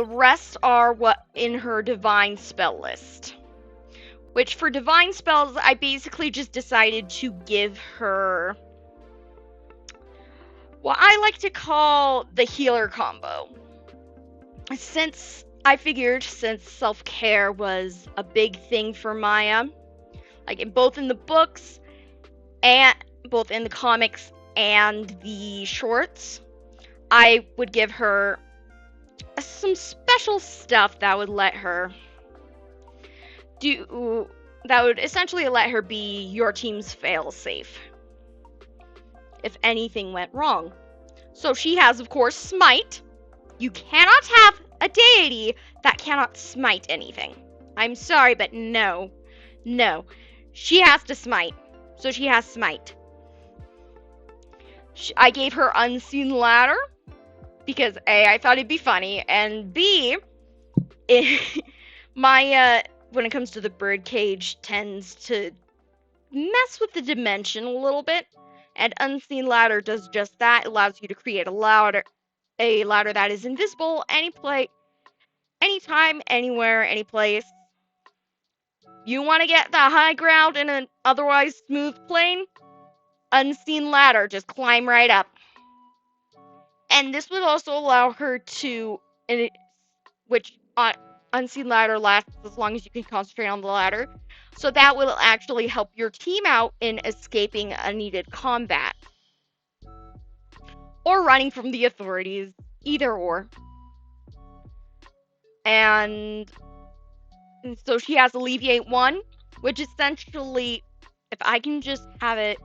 The rest are what in her divine spell list. Which for divine spells, I basically just decided to give her what I like to call the healer combo. Since I figured since self-care was a big thing for Maya, like both in the books and both in the comics and the shorts, I would give her some special stuff that would let her that would essentially let her be your team's fail-safe if anything went wrong. So she has, of course, Smite. You cannot have a deity that cannot smite anything. I'm sorry, but no. No. She has to smite. So she has Smite. I gave her Unseen Ladder because A, I thought it'd be funny, and B, Maya, when it comes to the birdcage, tends to mess with the dimension a little bit, and Unseen Ladder does just that. It allows you to create a ladder that is invisible anytime, anywhere, any place. You want to get the high ground in an otherwise smooth plane? Unseen Ladder, just climb right up. And this would also allow her to, which Unseen Ladder lasts as long as you can concentrate on the ladder. So that will actually help your team out in escaping a needed combat. Or running from the authorities, either or. And so she has Alleviate 1, which essentially, if I can just have it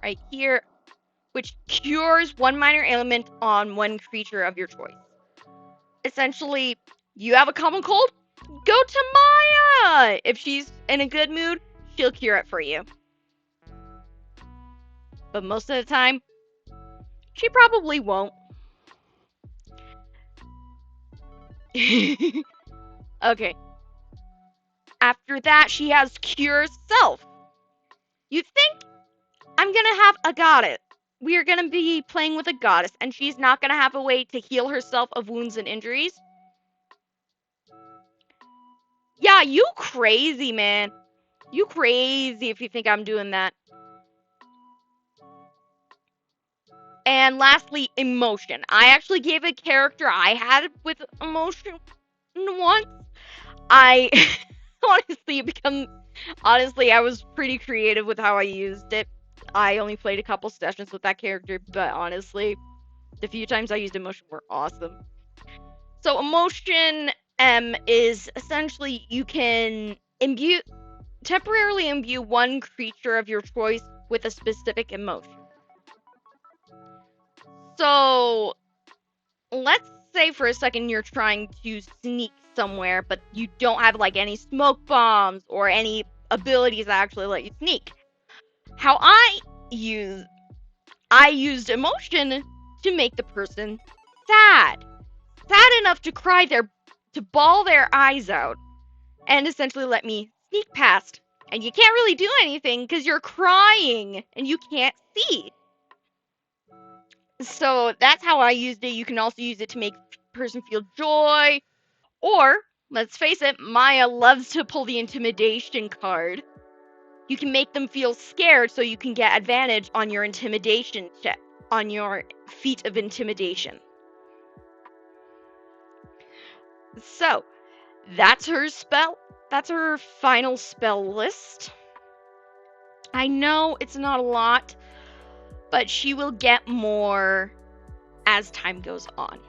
right here, which cures one minor ailment on one creature of your choice. Essentially, you have a common cold? Go to Maya! If she's in a good mood, she'll cure it for you. But most of the time, she probably won't. Okay. After that, she has Cure Self. You think I'm gonna have a goddess. We are gonna be playing with a goddess, and she's not gonna have a way to heal herself of wounds and injuries? Yeah, you crazy, man. You crazy if you think I'm doing that. And lastly, emotion. I actually gave a character I had with emotion once. I honestly, I was pretty creative with how I used it. I only played a couple sessions with that character, but honestly, the few times I used emotion were awesome. So emotion is essentially you can temporarily imbue one creature of your choice with a specific emotion. So let's say for a second you're trying to sneak somewhere, but you don't have like any smoke bombs or any abilities that actually let you sneak. How I used emotion to make the person sad enough to to bawl their eyes out, and essentially let me sneak past. And you can't really do anything because you're crying and you can't see. So that's how I used it. You can also use it to make a person feel joy. Or, let's face it, Maya loves to pull the intimidation card. You can make them feel scared so you can get advantage on your intimidation check, on your feat of intimidation. So, that's her spell. That's her final spell list. I know it's not a lot, but she will get more as time goes on.